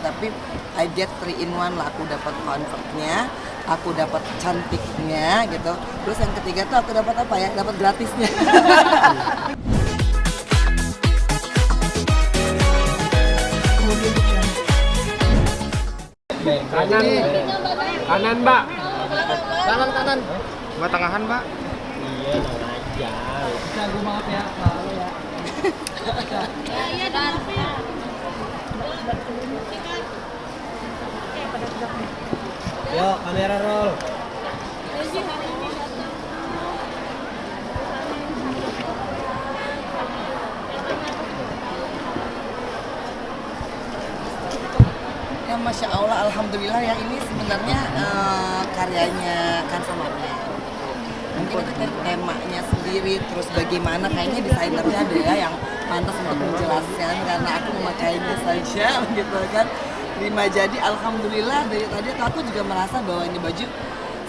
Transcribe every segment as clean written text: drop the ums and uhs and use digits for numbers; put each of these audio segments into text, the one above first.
tapi I get 3 in 1 lah. Aku dapat convertnya, aku dapat cantiknya gitu. Terus yang ketiga tuh aku dapat apa ya? Dapat gratisnya. Kanan, kanan Mbak. Kanan. Mbak tangahan Mbak. Iya, nang aja. Jago banget ya, lalu ya. Iya, maaf ya. Yuk, kamera roll. Ya Masya Allah, Alhamdulillah ya, ini sebenarnya karyanya Kan Samarnya. Mungkin itu kan temanya sendiri, terus bagaimana kayaknya desainernya ada ya yang pantas untuk menjelaskan, karena aku memakainya saja gitu kan. Terima, jadi Alhamdulillah dari tadi aku juga merasa bahwa ini baju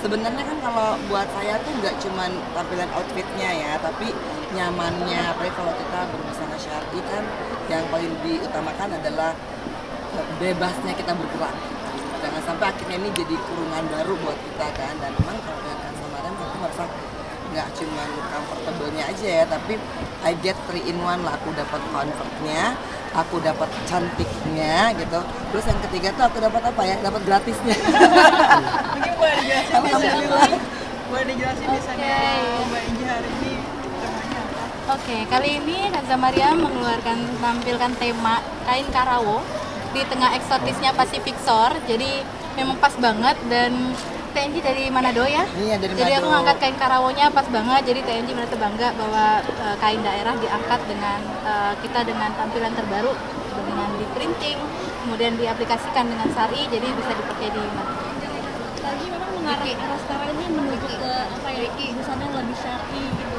sebenarnya kan kalau buat saya tuh nggak cuman tampilan outfitnya ya, tapi nyamannya. Apalagi kalau kita berbusana syar'i kan yang paling diutamakan adalah bebasnya kita bergerak. Jangan sampai akhirnya ini jadi kurungan baru buat kita kan. Dan memang kalau dengan Kan Samarem aku merasa nggak cuma comfortable-nya aja ya, tapi I get 3 in 1 lah. Aku dapat convertnya, aku dapat cantiknya gitu. Terus yang ketiga tuh aku dapat apa ya? Dapat gratisnya. Mungkin boleh dijelasin Alhamdulillah. Boleh dijelasin misalnya Mbak Inji hari ini temanya apa? Oke, kali ini Kanza Maria menampilkan tema kain karawo di tengah eksotisnya Pacific Shore. Jadi memang pas banget. Dan TNG dari Manado ya? Iya, dari Jadi aku Manado. ngangkat kain karawonya pas banget. Jadi TNG merasa bangga bahwa kain daerah diangkat dengan kita dengan tampilan terbaru, dengan di printing, kemudian diaplikasikan dengan sari, jadi bisa dipakai di mana. Lagi memang mengarah ke arah sekarang ini menuju ke apa ya, busana yang lebih syar'i gitu.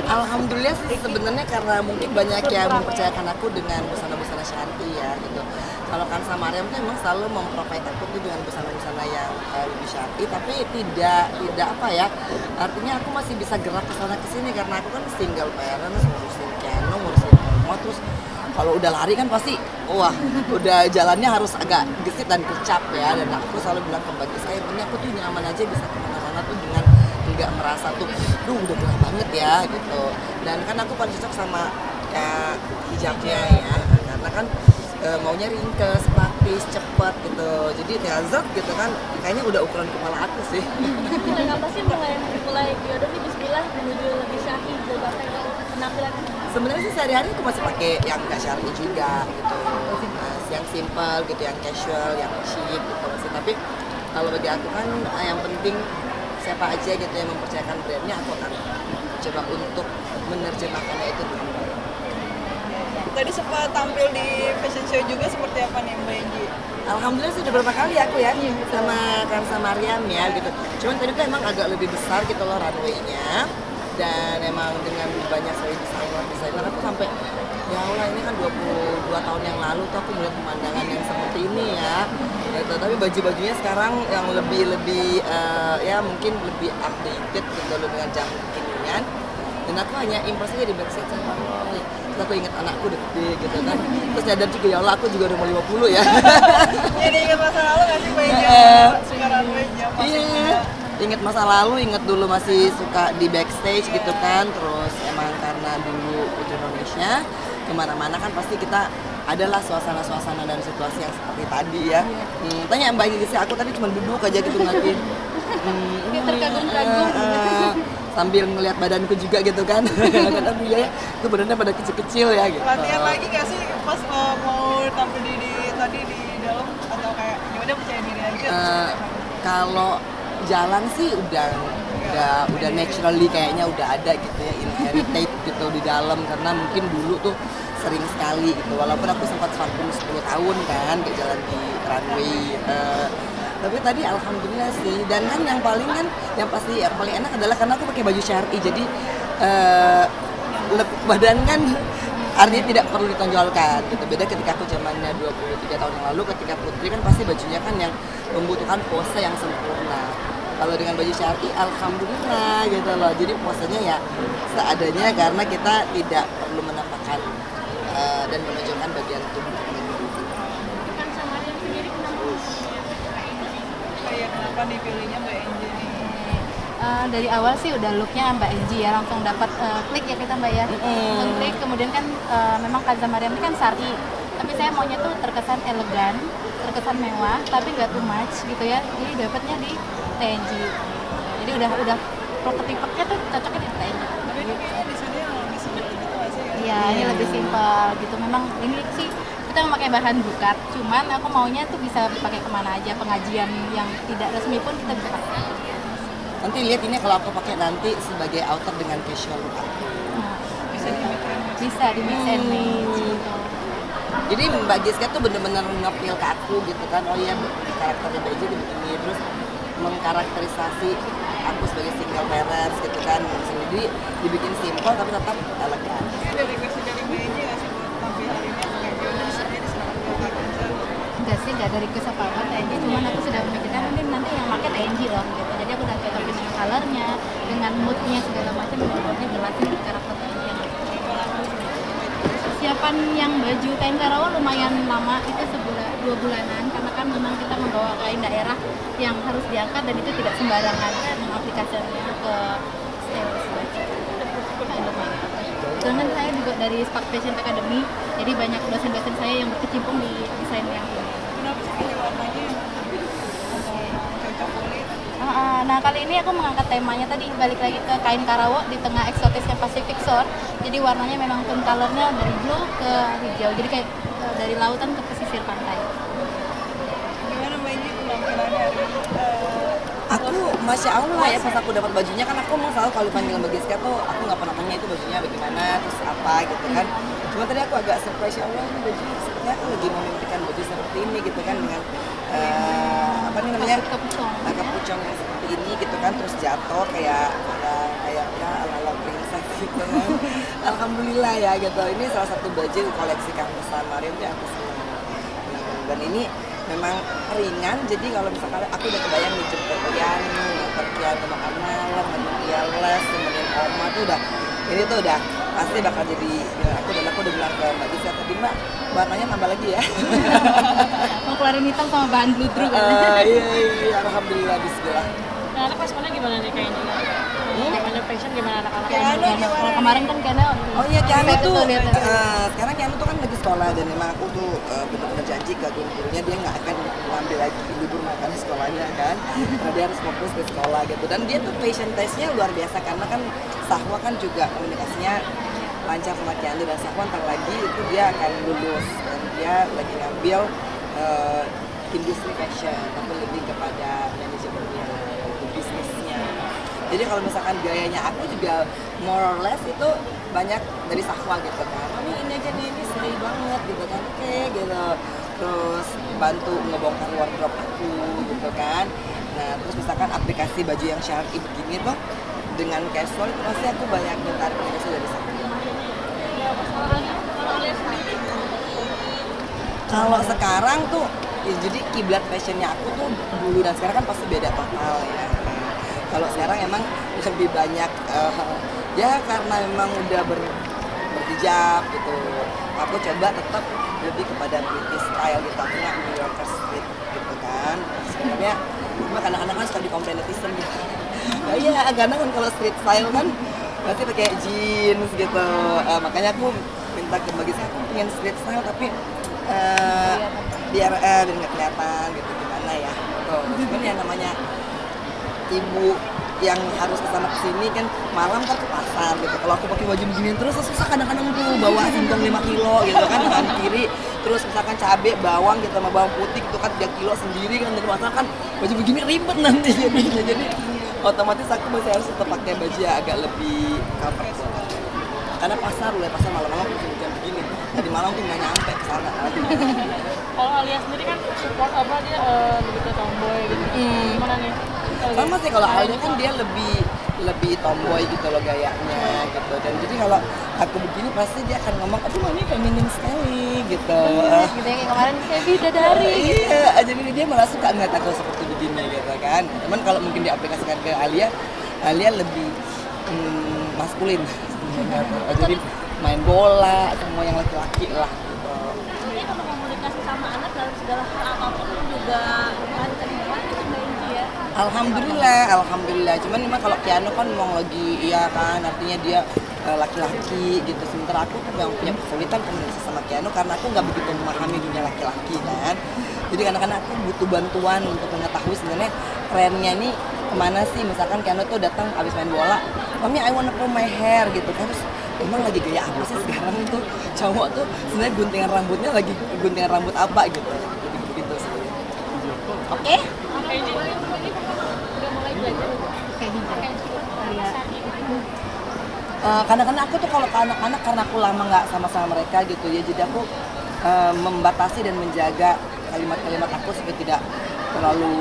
Alhamdulillah sih sebenarnya karena mungkin banyak yang mempercayakan aku dengan busana-busana syar'i ya gitu. Kalau Kan Samarem tuh emang selalu memprovide aku tuh dengan busana-busana yang lebih syar'i, tapi tidak apa ya, artinya aku masih bisa gerak ke sana ke sini karena aku kan single parents, ngurusin piano, ngurusin rumah, terus kalau udah lari kan pasti wah udah jalannya harus agak gesit dan kecap ya. Dan aku selalu bilang ke bagi saya, ini aku tuh nyaman aja bisa kemana-mana tuh dengan nggak merasa tuh udah berat banget ya gitu. Dan kan aku paling cocok sama ya hijabnya ya, karena kan maunya ringkes, praktis, cepet gitu. Jadi teazat gitu kan, kayaknya udah ukuran kepala aku sih. Dan apa sih mulai yaudah nih bismillah menuju lebih syar'i gitu, apa yang penampilan? Sebenarnya sih sehari-hari aku masih pakai yang nggak syar'i juga gitu, yang simple gitu, yang casual, yang chic gitu sih. Tapi kalau bagi aku kan yang penting siapa aja gitu yang mempercayakan brandnya, aku akan coba untuk menerjemahkannya itu dengan baik. Tadi sempat tampil di fashion show juga, seperti apa nih Mbak Inji? Alhamdulillah sudah beberapa kali aku ya sama Kan Samariam ya gitu. Cuman tadi tuh emang agak lebih besar gitu loh runway-nya, dan emang dengan banyak sekali desainer aku sampai ya Allah, ini kan 22 tahun yang lalu tuh aku melihat pemandangan yang seperti ini ya gitu. Tapi baju-bajunya sekarang yang lebih ya mungkin lebih updated gitu loh dengan jam kekinian. Dan aku hanya impress aja di backstage sama Roy. Terus aku ingat anakku udah gede gitu kan. Terus nyadar juga ya Allah, aku juga udah mau 50 ya. Jadi ingat masa lalu nggak sih Mbak Inji? Suka runway apa sih? Iya, inget masa lalu, inget dulu masih suka di backstage gitu kan. Terus emang karena dulu Putri Indonesia kemana-mana kan pasti kita adalah suasana-suasana dan situasi yang seperti tadi ya. Tanya Mbak Gigi sih, aku tadi cuma duduk aja gitu ngeliatin. Terkagum-kagum. Sambil ngeliat badanku juga gitu kan. Kadang ya, itu badannya pada kecil-kecil ya gitu. Latihan lagi nggak sih pas mau tampil tadi di dalam, atau kayak ya udah percaya diri aja? Kalau jalan sih udah naturally kayaknya udah ada gitu ya, inherited gitu di dalam, karena mungkin dulu tuh sering sekali gitu, walaupun aku sempat vakum 10 tahun kan kayak jalan di runway, tapi tadi alhamdulillah sih. Dan kan yang paling enak adalah karena aku pakai baju syar'i, jadi badan kan artinya tidak perlu ditonjolkan gitu. Beda ketika aku zamannya 23 tahun yang lalu, ketika Putri kan pasti bajunya kan yang membutuhkan pose yang sempurna. Kalau dengan baju syar'i alhamdulillah gitu loh, jadi posenya ya seadanya karena kita tidak perlu menampakkan dan menunjukkan bagian tubuh. Kayak kenapa dipilihnya Mbak Enji nih? Dari awal sih udah looknya Mbak Enji ya, langsung dapat klik ya kita Mbak ya. Langsung klik, kemudian kan memang Kanza Mariam ini kan syar'i, tapi saya maunya tuh terkesan elegan, terkesan mewah, tapi nggak too much gitu ya. Jadi dapatnya di TNG. Jadi udah prototipe-nya tuh cocoknya di TNG. Tapi ini kayaknya di sini yang lebih simpel gitu nggak sih? Iya, ini lebih simpel gitu. Memang ini sih kita memakai bahan bukat, cuman aku maunya tuh bisa dipakai kemana aja, pengajian yang tidak resmi pun kita bisa pakai. Nanti lihat ini kalau aku pakai nanti sebagai outer dengan casual look aku. Bisa di mix and match gitu. Jadi Mbak Giska tuh bener-bener nge-feel ke aku gitu kan, oh iya karakternya Mbak Giska tuh begini, terus mengkarakterisasi aku sebagai single parents gitu kan. Jadi dibikin simple tapi tetap elegan. Ini dari versi dari Mbak Enji nggak sih buat tampil hari ini? Kayak yaudah misalnya diserahkan ke Kak Kanza. Enggak sih, enggak dari kesepakatan TNG, cuman aku sudah memikirkan mungkin nanti yang pakai TNG loh gitu. Jadi aku udah cocokin dengan colornya, dengan moodnya segala macam, benar-benar jelasin karakter TNG yang persiapan yang baju kain Karawang lumayan lama, itu 2 bulanan, karena kan memang kita membawa kain daerah yang harus diangkat dan itu tidak sembarangan mengaplikasikannya ke stylist baju. Lumayan. Dengan saya juga dari Spark Fashion Academy, jadi banyak dosen-dosen saya yang berkecimpung di desain yang ini. Kenapa sih pilih warnanya yang cocok kulit? Nah kali ini aku mengangkat temanya tadi, balik lagi ke kain Karawo di tengah eksotisnya Pacific Shore. Jadi warnanya memang tone colornya dari blue ke hijau, jadi kayak dari lautan ke pesisir pantai. Gimana Mbak Enji penampilannya hari ini? Aku Masya Allah ya, pas aku dapat bajunya kan aku mau selalu kalau dipanggil Mbak Giska tuh aku nggak pernah tanya itu bajunya bagaimana, terus apa gitu kan. Cuma tadi aku agak surprise, ya Allah ini baju sepertinya aku lagi memimpikan baju seperti ini gitu kan, dengan apa nih namanya kapucong yang seperti ini gitu kan, terus jatuh kayak ya ala princess gitu kan. Alhamdulillah ya gitu, ini salah satu baju koleksi Kanza Mariam yang aku senang. Dan ini memang ringan, jadi kalau misalkan aku udah kebayang nih jemput Yani, nganter makan malam, nganter les, temenin Oma tuh udah, ini tuh udah pasti bakal jadi, ya, aku udah bilang ke Mbak Giska tadi, Mbak warnanya nambah lagi ya. Mau keluarin hitam sama bahan bludruk kan? Iya, alhamdulillah, bismillah. Nah, anak responnya gimana nih kayaknya? Namanya fashion gimana anak-anak? Kalau kemarin kan kayaknya Oh iya, Kianu tuh, lihat sekarang Kianu tuh kan lagi sekolah, dan memang aku tuh benar-benar janji ke guru-gurunya dia nggak akan ngambil lagi libur makan sekolahnya kan, karena dia harus fokus ke sekolah gitu. Dan dia tuh fashion testnya luar biasa, karena kan Sahwa kan juga komunikasinya lancar sama Kianu, dan Sahwa ntar lagi itu dia akan lulus, dan dia lagi ngambil industri fashion, tapi lebih kepada manajemennya, bisnisnya. Jadi kalau misalkan gayanya aku juga more or less itu banyak dari Sahwa gitu kan. Ini aja nih, ini seru banget gitu kan. Oke gitu. Terus bantu ngebongkar wardrobe aku gitu kan. Nah terus misalkan aplikasi baju yang syar'i begini tuh dengan casual itu pasti aku banyak menarik aplikasi dari Sahwa. Kalau sekarang tuh ya, jadi kiblat fashionnya aku tuh dulu dan sekarang kan pasti beda total ya. Kalau sekarang emang lebih banyak ya karena memang udah berhijab gitu, aku coba tetap lebih kepada British style gitu, aku nggak New Yorker street gitu kan. Sebenarnya cuma kadang-kadang kan suka dikomplain netizen gitu. Ya iya, kadang kan kalau street style kan pasti pakai jeans gitu. Makanya aku minta ke bagi saya, aku pengen street style tapi biar nggak kelihatan gitu, gimana ya. Tuh, cuman yang namanya ibu yang harus kesana kesini kan malam kan ke pasar gitu. Kalau aku pakai baju begini terus susah kadang-kadang tuh bawa singkong 5 kilo gitu kan tangan kiri, terus misalkan cabai bawang gitu sama bawang putih gitu kan 3 kilo sendiri kan dari pasar kan baju begini ribet nanti jadinya. Jadi otomatis aku masih harus tetap pakai baju yang agak lebih comfort. Karena pasar malam-malam jam begini. Tadi malam tuh nggak nyampe ke sana. Kalau Alia sendiri kan support apa dia lebih ke tomboy gitu. Gimana nih? Sama sih, kalau Alia kan dia lebih tomboy gitu loh gayanya gitu. Dan jadi kalau aku begini pasti dia akan ngomong, aduh ini feminin sekali gitu. gitu ya, kayak kemarin kayak bidadari gitu. Iya, jadi dia malah suka ngeliat aku seperti begini gitu kan. Cuman kalau mungkin diaplikasikan ke Alia lebih maskulin. Jadi main bola, semua yang laki-laki lah gitu. Ini kalau mau mudik komunikasi sama anak dalam segala hal apapun juga lancar banget itu Mbak Inci ya. Alhamdulillah. Cuman memang kalau Keanu kan memang lagi iya kan, artinya dia laki-laki gitu. Sementara aku tuh yang punya kesulitan komunikasi sama Keanu karena aku nggak begitu memahami dunia laki-laki kan. Jadi kadang-kadang aku butuh bantuan untuk mengetahui sebenarnya trennya ini kemana sih. Misalkan Keanu tuh datang abis main bola, mami I wanna pull my hair gitu kan. Terus emang lagi gaya apa sih sekarang tuh cowok tuh sebenarnya guntingan rambutnya lagi guntingan rambut apa gitu. Jadi begitu sih. Oke? Mbak Inci udah mulai belajar Kayak hijau. Iya. Kadang-kadang aku tuh kalau ke anak-anak karena aku lama nggak sama-sama mereka gitu ya, jadi aku membatasi dan menjaga kalimat-kalimat aku supaya tidak terlalu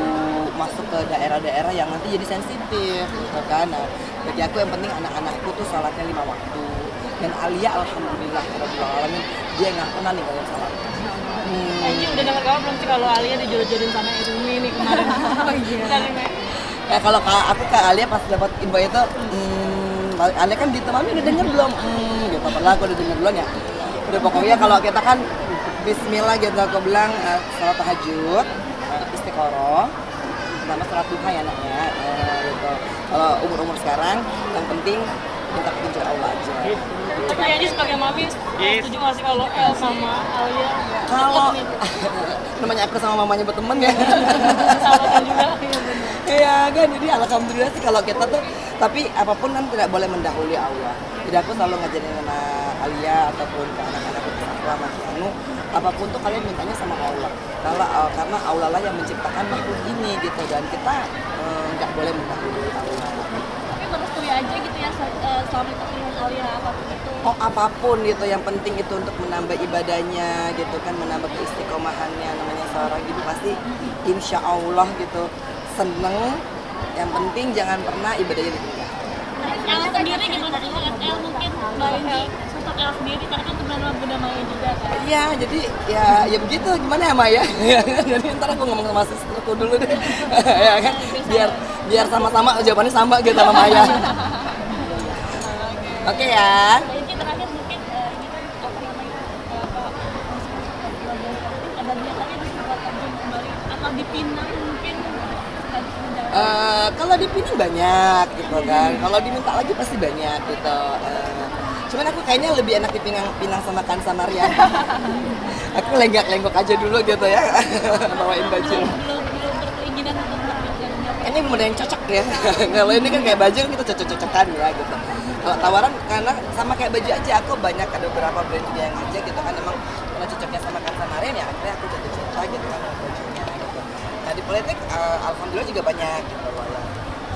masuk ke daerah-daerah yang nanti jadi sensitif gitu kan. Nah, bagi aku yang penting anak-anakku tuh sholatnya 5 waktu. Dan Alia alhamdulillah alamin dia nggak pernah nih kalau sholat. Inci udah dengar kabar belum sih kalau Alia dijodoh-jodohin sama Irumi nih kemarin? Oh iya. Ya kalau aku ke Alia pas dapat info itu, Alia kan di mami udah denger belum? Gitu, padahal aku udah denger duluan ya. Udah pokoknya kalau kita kan Bismillah gitu, aku bilang sholat tahajud, istiqoroh, sama sholat duha ya anaknya. Gitu. Kalau umur-umur sekarang, yang penting minta petunjuk Allah aja. Tapi Inci sebagai mami setuju nggak sih kalau El sama Alia Kalau namanya aku sama mamanya berteman ya. sahabatan juga? Iya kan, jadi alhamdulillah sih kalau kita tuh, tapi apapun kan tidak boleh mendahului Allah. Jadi aku selalu ngajarin sama Alia ataupun ke anak-anak aku sama Keanu, apapun tuh kalian mintanya sama Allah. Karena Allah lah yang menciptakan makhluk ini gitu, dan kita nggak boleh mendahului Allah. tapi merestui aja gitu ya suami kepingan Alia apapun itu. Oh apapun gitu, yang penting itu untuk menambah ibadahnya gitu kan, menambah keistiqomahannya. Namanya seorang ibu pasti insya Allah gitu seneng. Yang penting jangan pernah ibadahnya ditinggal. El sendiri gimana sih ngeliat El mungkin Mbak Inci sosok El sendiri karena kan benar Bunda Maya juga kan. Iya, jadi ya begitu, gimana ya Maya? Jadi ntar aku ngomong sama sisterku dulu deh, ya kan? Biar sama-sama jawabannya sama gitu sama Maya. Oke ya. Mbak Inci terakhir mungkin ini kan apa namanya ada niatannya dibuat terjun kembali atau dipinang mungkin nggak bisa menjawab. Kalau dipinang banyak gitu kan, kalau diminta lagi pasti banyak gitu. Cuman aku kayaknya lebih enak dipinang sama Kansa Maria. Aku lenggak-lenggok aja dulu gitu ya, bawain baju. belum berkeinginan untuk berjalan-jalan. Ini belum ada yang cocok ya. Kalau ini kan kayak baju kan kita cocok-cocokan ya gitu. Kalau tawaran karena sama kayak baju aja, aku banyak ada beberapa brand juga yang ngajak gitu kan, emang karena cocoknya sama Kansa Maria ya akhirnya aku jatuh cinta gitu kan sama bajunya gitu. Nah di politik alhamdulillah juga banyak gitu loh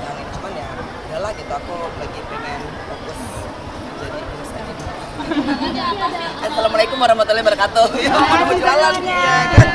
yang ini, cuman ya udahlah gitu, aku lagi pengen fokus menjadi bisnis aja dulu. Assalamualaikum warahmatullahi wabarakatuh. Ya, mau jualan ya kan.